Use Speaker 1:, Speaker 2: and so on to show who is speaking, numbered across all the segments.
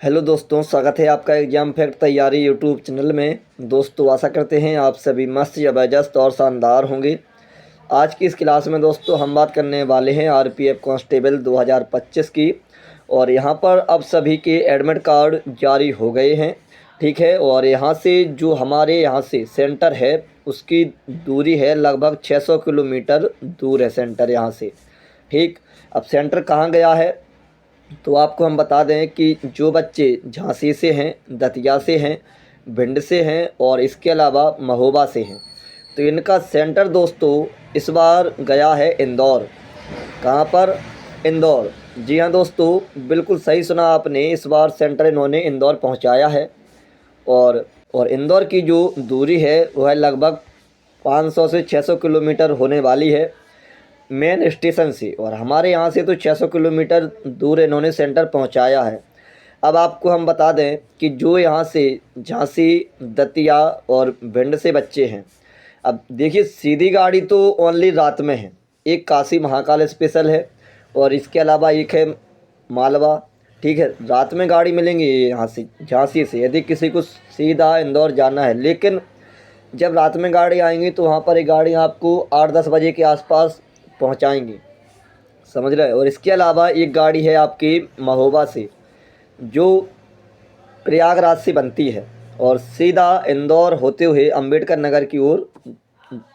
Speaker 1: Hello दोस्तों, स्वागत है आपका एग्जाम फैक्ट तैयारी यूट्यूब चैनल में। दोस्तों आशा करते हैं आप सभी मस्त, ज़बरदस्त और शानदार होंगे। आज की इस क्लास में दोस्तों हम बात करने वाले हैं आरपीएफ कांस्टेबल 2025 की। और यहाँ पर अब सभी के एडमिट कार्ड जारी हो गए हैं, ठीक है। और यहाँ से जो हमारे यहाँ से सेंटर है उसकी दूरी है लगभग 600 किलोमीटर दूर है सेंटर यहाँ से, ठीक। अब सेंटर कहाँ गया है तो आपको हम बता दें कि जो बच्चे झांसी से हैं, दतिया से हैं, भिंड से हैं और इसके अलावा महोबा से हैं, तो इनका सेंटर दोस्तों इस बार गया है इंदौर। कहाँ पर? इंदौर। जी हाँ दोस्तों, बिल्कुल सही सुना आपने, इस बार सेंटर इन्होंने इंदौर पहुंचाया है। और इंदौर की जो दूरी है वह लगभग 500 से 600 किलोमीटर होने वाली है मेन स्टेशन से। और हमारे यहाँ से तो 600 किलोमीटर दूर इन्होंने सेंटर पहुँचाया है। अब आपको हम बता दें कि जो यहाँ से झांसी, दतिया और भिंड से बच्चे हैं, अब देखिए सीधी गाड़ी तो ओनली रात में है, एक काशी महाकाल स्पेशल है और इसके अलावा एक है मालवा, ठीक है। रात में गाड़ी मिलेंगी यहाँ से झांसी से यदि किसी को सीधा इंदौर जाना है। लेकिन जब रात में गाड़ी आएंगी तो वहाँ पर एक गाड़ी आपको 8-10 बजे के आसपास पहुँचाएंगी, समझ रहे हैं। और इसके अलावा एक गाड़ी है आपकी महोबा से जो प्रयागराज से बनती है और सीधा इंदौर होते हुए अंबेडकर नगर की ओर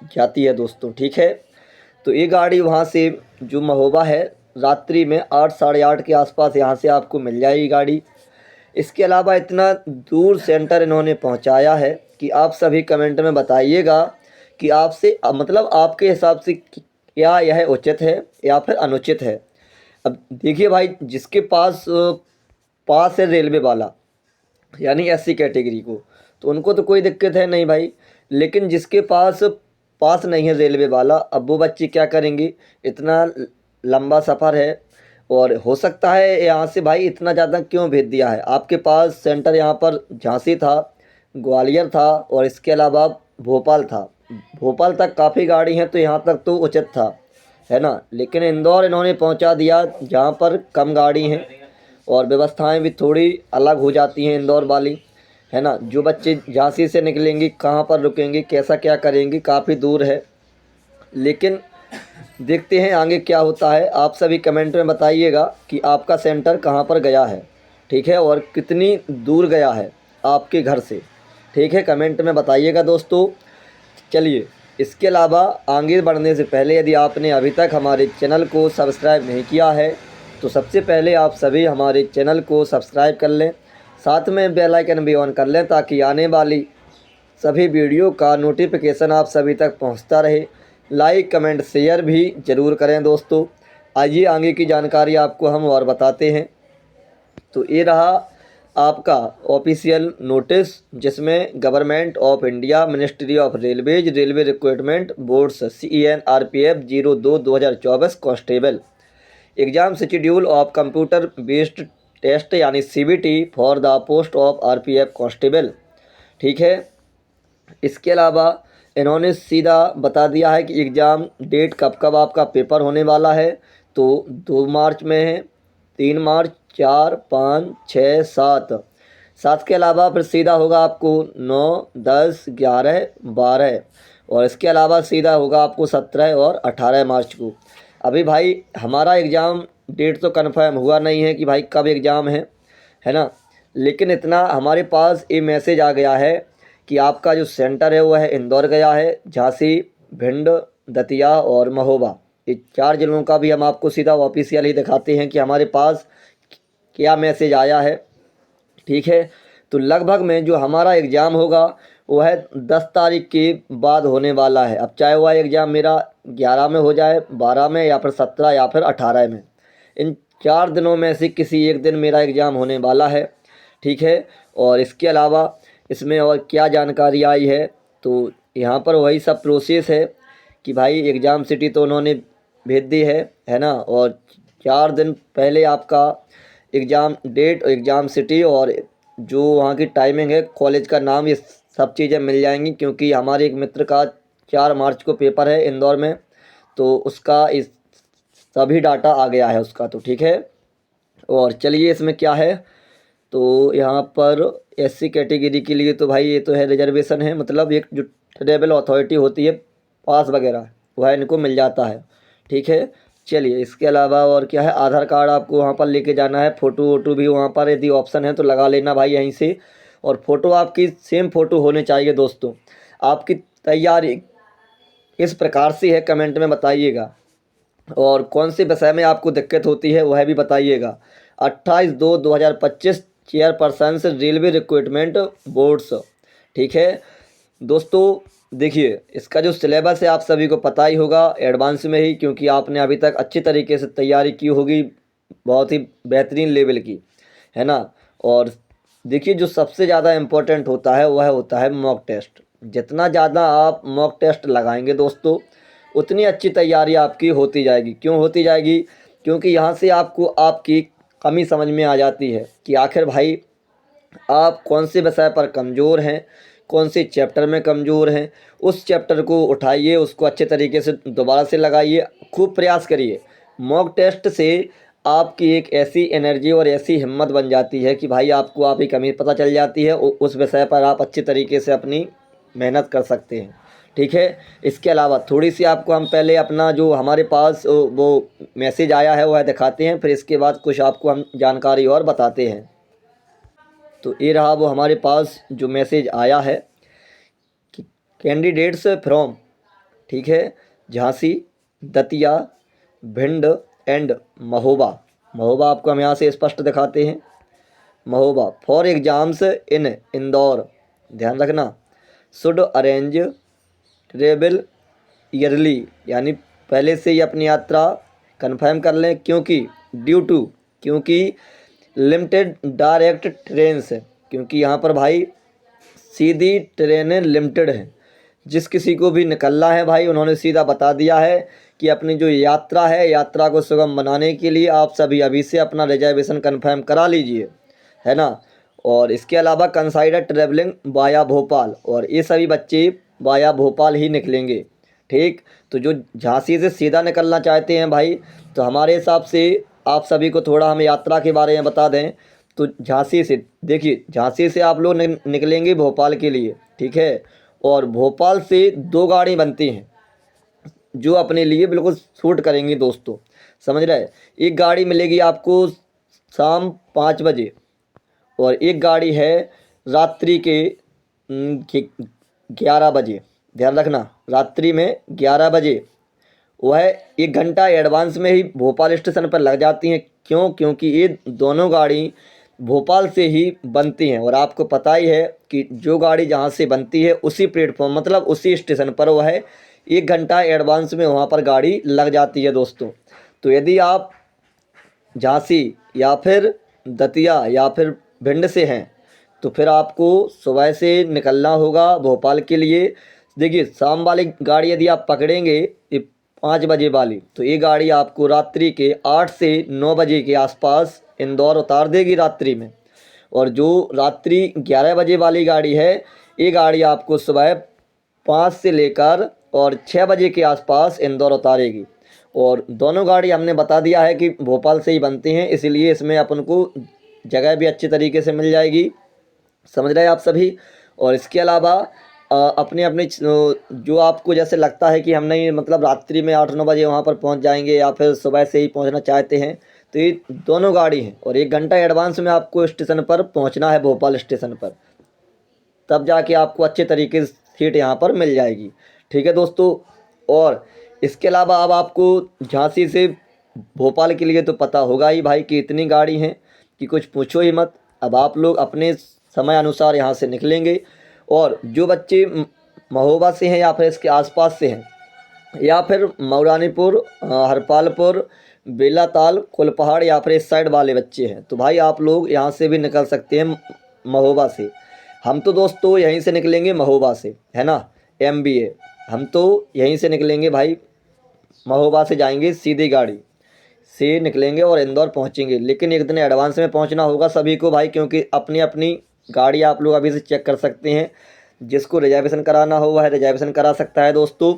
Speaker 1: जाती है दोस्तों, ठीक है। तो ये गाड़ी वहाँ से जो महोबा है रात्रि में 8 साढ़े 8 के आसपास यहाँ से आपको मिल जाएगी गाड़ी। इसके अलावा इतना दूर सेंटर इन्होंने पहुँचाया है कि आप सभी कमेंट में बताइएगा कि आपसे मतलब आपके हिसाब से क्या यह उचित है या फिर अनुचित है। अब देखिए भाई, जिसके पास है रेलवे वाला यानी एससी कैटेगरी को, तो उनको तो कोई दिक्कत है नहीं भाई। लेकिन जिसके पास नहीं है रेलवे वाला, अब वो बच्चे क्या करेंगे? इतना लंबा सफ़र है और हो सकता है यहाँ से भाई इतना ज़्यादा क्यों भेज दिया है। आपके पास सेंटर यहाँ पर झांसी था, ग्वालियर था और इसके अलावा भोपाल था। भोपाल तक काफ़ी गाड़ी हैं तो यहाँ तक तो उचित था, है ना। लेकिन इंदौर इन्होंने पहुँचा दिया जहाँ पर कम गाड़ी हैं और व्यवस्थाएं भी थोड़ी अलग हो जाती हैं इंदौर वाली, है ना। जो बच्चे झांसी से निकलेंगे कहाँ पर रुकेंगे, कैसा क्या करेंगे, काफ़ी दूर है। लेकिन देखते हैं आगे क्या होता है। आप सभी कमेंट में बताइएगा कि आपका सेंटर कहाँ पर गया है, ठीक है, और कितनी दूर गया है आपके घर से, ठीक है। कमेंट में बताइएगा दोस्तों। चलिए, इसके अलावा आगे बढ़ने से पहले यदि आपने अभी तक हमारे चैनल को सब्सक्राइब नहीं किया है तो सबसे पहले आप सभी हमारे चैनल को सब्सक्राइब कर लें, साथ में बेल आइकन भी ऑन कर लें ताकि आने वाली सभी वीडियो का नोटिफिकेशन आप सभी तक पहुंचता रहे। लाइक कमेंट शेयर भी ज़रूर करें दोस्तों। आइए आगे की जानकारी आपको हम और बताते हैं। तो ये रहा आपका ऑफिशियल नोटिस जिसमें government of India, ministry of railways, railway recruitment boards CEN-RPF 02-2024 constable exam schedule of computer based test यानी CBT for the post of RPF constable, ठीक है। इसके अलावा इन्होंने सीधा बता दिया है कि एग्ज़ाम डेट कब कब आपका पेपर होने वाला है। तो 2 मार्च में है, 3 मार्च, 4, 5, 6, 7 के अलावा फिर सीधा होगा आपको 9, 10, 11, 12 और इसके अलावा सीधा होगा आपको 17 और 18 मार्च को। अभी भाई हमारा एग्ज़ाम डेट तो कन्फर्म हुआ नहीं है कि भाई कब एग्ज़ाम है ना। लेकिन इतना हमारे पास ये मैसेज आ गया है कि आपका जो सेंटर है वह इंदौर गया है। झांसी, भिंड, दतिया और महोबा, ये 4 जिलों का भी हम आपको सीधा ऑफिशियल ही दिखाते हैं कि हमारे पास क्या मैसेज आया है, ठीक है। तो लगभग में जो हमारा एग्ज़ाम होगा वो है 10 तारीख के बाद होने वाला है। अब चाहे वह एग्ज़ाम मेरा 11 में हो जाए, 12 में या फिर 17 या फिर 18 में, इन 4 दिनों में से किसी एक दिन मेरा एग्ज़ाम होने वाला है, ठीक है। और इसके अलावा इसमें और क्या जानकारी आई है तो यहाँ पर वही सब प्रोसेस है कि भाई एग्ज़ाम सिटी तो उन्होंने भेज दी है ना। और 4 दिन पहले आपका एग्ज़ाम डेट, एग्ज़ाम सिटी और जो वहाँ की टाइमिंग है, कॉलेज का नाम, ये सब चीज़ें मिल जाएंगी। क्योंकि हमारे एक मित्र का 4 मार्च को पेपर है इंदौर में, तो उसका इस सभी डाटा आ गया है उसका, तो ठीक है। और चलिए इसमें क्या है तो यहाँ पर SC कैटेगरी के लिए तो भाई ये तो है रिजर्वेशन है, मतलब एक जो ट्राइबल अथॉरिटी होती है पास वगैरह वह इनको मिल जाता है। ठीक है, चलिए इसके अलावा और क्या है, आधार कार्ड आपको वहाँ पर लेके जाना है, फ़ोटो वोटो भी वहाँ पर यदि ऑप्शन है तो लगा लेना भाई यहीं से। और फ़ोटो आपकी सेम फ़ोटो होने चाहिए दोस्तों। आपकी तैयारी किस प्रकार से है कमेंट में बताइएगा, और कौन से विषय में आपको दिक्कत होती है वह भी बताइएगा। 28/2/2025 चेयरपर्सन रेलवे रिक्रूटमेंट बोर्ड्स। ठीक है दोस्तों, देखिए इसका जो सिलेबस है आप सभी को पता ही होगा एडवांस में ही, क्योंकि आपने अभी तक अच्छी तरीके से तैयारी की होगी, बहुत ही बेहतरीन लेवल की, है ना। और देखिए जो सबसे ज़्यादा इम्पोर्टेंट होता है वह होता है मॉक टेस्ट। जितना ज़्यादा आप मॉक टेस्ट लगाएंगे दोस्तों उतनी अच्छी तैयारी आपकी होती जाएगी। क्यों होती जाएगी? क्योंकि यहाँ से आपको आपकी कमी समझ में आ जाती है कि आखिर भाई आप कौन से विषय पर कमज़ोर हैं, कौन से चैप्टर में कमज़ोर हैं। उस चैप्टर को उठाइए, उसको अच्छे तरीके से दोबारा से लगाइए, खूब प्रयास करिए। मॉक टेस्ट से आपकी एक ऐसी एनर्जी और ऐसी हिम्मत बन जाती है कि भाई आपको आप ही कमी पता चल जाती है, उस विषय पर आप अच्छे तरीके से अपनी मेहनत कर सकते हैं। ठीक है, इसके अलावा थोड़ी सी आपको हम पहले अपना जो हमारे पास वो मैसेज आया है वह दिखाते हैं, फिर इसके बाद कुछ आपको हम जानकारी और बताते हैं। तो ये रहा वो हमारे पास जो मैसेज आया है कि कैंडिडेट्स फ्रॉम, ठीक है, झांसी, दतिया, भिंड एंड महोबा। महोबा आपको हम यहाँ से स्पष्ट दिखाते हैं, महोबा फॉर एग्जाम्स इन इंदौर, ध्यान रखना, शुड अरेंज ट्रेवल ईयरली, यानी पहले से ही अपनी यात्रा कन्फर्म कर लें, क्योंकि लिमिटेड डायरेक्ट ट्रेन से, क्योंकि यहाँ पर भाई सीधी ट्रेनें लिमिटेड हैं। जिस किसी को भी निकलना है भाई उन्होंने सीधा बता दिया है कि अपनी जो यात्रा है, यात्रा को सुगम बनाने के लिए आप सभी अभी से अपना रिजर्वेशन कन्फर्म करा लीजिए, है ना। और इसके अलावा कंसाइडर ट्रेवलिंग वाया भोपाल, और ये सभी बच्चे वाया भोपाल ही निकलेंगे। ठीक, तो जो झांसी से सीधा निकलना चाहते हैं भाई, तो हमारे हिसाब से आप सभी को थोड़ा हम यात्रा के बारे में बता दें। तो झांसी से देखिए, झांसी से आप लोग निकलेंगे भोपाल के लिए, ठीक है। और भोपाल से 2 गाड़ी बनती हैं जो अपने लिए बिल्कुल सूट करेंगी दोस्तों, समझ रहे। एक गाड़ी मिलेगी आपको शाम 5 बजे, और एक गाड़ी है रात्रि के 11 बजे। ध्यान रखना, रात्रि में 11 बजे, वह 1 घंटा एडवांस में ही भोपाल स्टेशन पर लग जाती हैं। क्यों? क्योंकि ये दोनों गाड़ी भोपाल से ही बनती हैं, और आपको पता ही है कि जो गाड़ी जहाँ से बनती है उसी प्लेटफॉर्म मतलब उसी स्टेशन पर वह 1 घंटा एडवांस में वहाँ पर गाड़ी लग जाती है दोस्तों। तो यदि आप झांसी या फिर दतिया या फिर भिंड से हैं तो फिर आपको सुबह से निकलना होगा भोपाल के लिए। देखिए शाम वाली गाड़ी यदि आप पकड़ेंगे ये 5 बजे वाली, तो ये गाड़ी आपको रात्रि के 8 से 9 बजे के आसपास इंदौर उतार देगी रात्रि में। और जो रात्रि 11 बजे वाली गाड़ी है, ये गाड़ी आपको सुबह 5 से लेकर और 6 बजे के आसपास इंदौर उतारेगी। और दोनों गाड़ी हमने बता दिया है कि भोपाल से ही बनती हैं, इसलिए इसमें अपन को जगह भी अच्छी तरीके से मिल जाएगी, समझ रहे हैं आप सभी। और इसके अलावा अपने अपने जो आपको जैसे लगता है कि हम नहीं मतलब रात्रि में 8-9 बजे वहाँ पर पहुँच जाएंगे या फिर सुबह से ही पहुँचना चाहते हैं, तो ये दोनों गाड़ी हैं, और 1 घंटा एडवांस में आपको स्टेशन पर पहुँचना है भोपाल स्टेशन पर, तब जाके आपको अच्छे तरीके से सीट यहाँ पर मिल जाएगी। ठीक है दोस्तों। और इसके अलावा अब आपको झांसी से भोपाल के लिए तो पता होगा ही भाई कि इतनी गाड़ी हैं कि कुछ पूछो ही मत। अब आप लोग अपने समय अनुसार यहाँ से निकलेंगे, और जो बच्चे महोबा से हैं या फिर इसके आसपास से हैं या फिर मऊरानीपुर, हरपालपुर, बेलाताल, कुलपहाड़ या फिर इस साइड वाले बच्चे हैं, तो भाई आप लोग यहाँ से भी निकल सकते हैं महोबा से। हम तो दोस्तों यहीं से निकलेंगे महोबा से, है ना, MBA हम तो यहीं से निकलेंगे भाई, महोबा से जाएंगे सीधी गाड़ी से निकलेंगे और इंदौर पहुंचेंगे। लेकिन एक दिन एडवांस में पहुंचना होगा सभी को भाई, क्योंकि अपनी अपनी गाड़ी आप लोग अभी से चेक कर सकते हैं। जिसको रिजर्वेशन कराना हो वह रिजर्वेशन करा सकता है दोस्तों।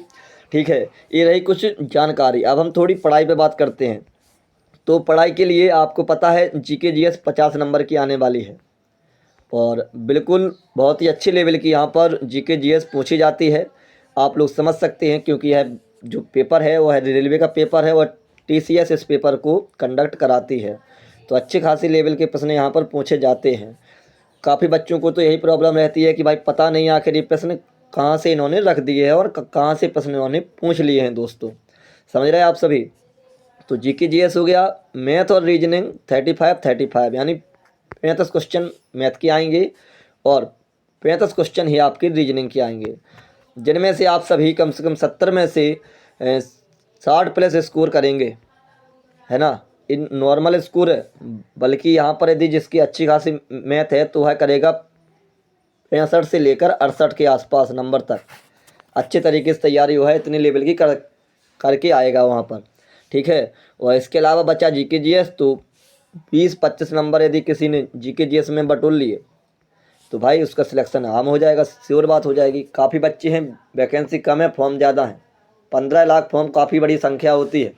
Speaker 1: ठीक है, ये रही कुछ जानकारी। अब हम थोड़ी पढ़ाई पे बात करते हैं। तो पढ़ाई के लिए आपको पता है GK GS 50 नंबर की आने वाली है। और बिल्कुल बहुत ही अच्छे लेवल की यहाँ पर जीके जीएस पूछी जाती है। आप लोग समझ सकते हैं क्योंकि यह जो पेपर है वो है रेलवे का पेपर है और टीसीएस इस पेपर को कंडक्ट कराती है। तो अच्छे खासी लेवल के प्रश्न यहाँ पर पूछे जाते हैं। काफ़ी बच्चों को तो यही प्रॉब्लम रहती है कि भाई पता नहीं आखिर ये प्रश्न कहाँ से इन्होंने रख दिए हैं और कहाँ से प्रश्न इन्होंने पूछ लिए हैं दोस्तों। समझ रहे हैं आप सभी। तो जीके जीएस हो गया, मैथ और रीजनिंग 35 यानी 35 क्वेश्चन मैथ के आएंगे और 35 क्वेश्चन ही आपके रीजनिंग के आएंगे, जिनमें से आप सभी कम से कम 70 में से 60 प्लस स्कोर करेंगे, है ना। इन नॉर्मल स्कोर है, बल्कि यहाँ पर यदि जिसकी अच्छी खासी मैथ है तो वह करेगा 65 से लेकर 68 के आसपास नंबर तक। अच्छे तरीके से तैयारी हुआ है इतने लेवल की करके आएगा वहाँ पर, ठीक है। और इसके अलावा बचा जीके जीएस, तो 20-25 नंबर यदि किसी ने जीके जीएस में बटोर लिए तो भाई उसका सिलेक्शन आम हो जाएगा, श्योर बात हो जाएगी। काफ़ी बच्चे हैं, वैकेंसी कम है, फॉर्म ज़्यादा है। 15 लाख फॉर्म काफ़ी बड़ी संख्या होती है,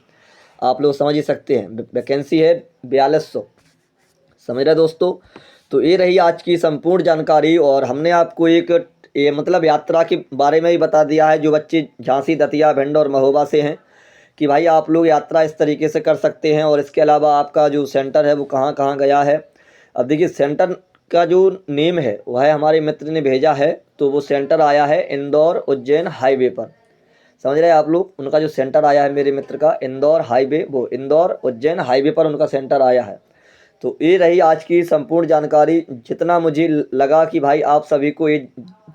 Speaker 1: आप लोग समझ ही सकते हैं। वैकेंसी है 4200, समझ रहे दोस्तों। तो ये रही आज की संपूर्ण जानकारी और हमने आपको एक मतलब यात्रा के बारे में ही बता दिया है जो बच्चे झांसी, दतिया, भिंड और महोबा से हैं कि भाई आप लोग यात्रा इस तरीके से कर सकते हैं। और इसके अलावा आपका जो सेंटर है वो कहाँ कहाँ गया है। अब देखिए सेंटर का जो नेम है वह हमारे मित्र ने भेजा है, तो वो सेंटर आया है इंदौर उज्जैन हाईवे पर। समझ रहे हैं आप लोग, उनका जो सेंटर आया है मेरे मित्र का इंदौर हाईवे, वो इंदौर उज्जैन हाईवे पर उनका सेंटर आया है। तो ये रही आज की संपूर्ण जानकारी। जितना मुझे लगा कि भाई आप सभी को ये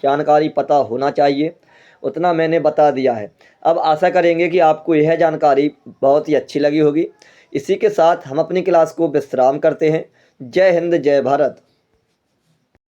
Speaker 1: जानकारी पता होना चाहिए उतना मैंने बता दिया है। अब आशा करेंगे कि आपको यह जानकारी बहुत ही अच्छी लगी होगी। इसी के साथ हम अपनी क्लास को विश्राम करते हैं। जय हिंद, जय भारत।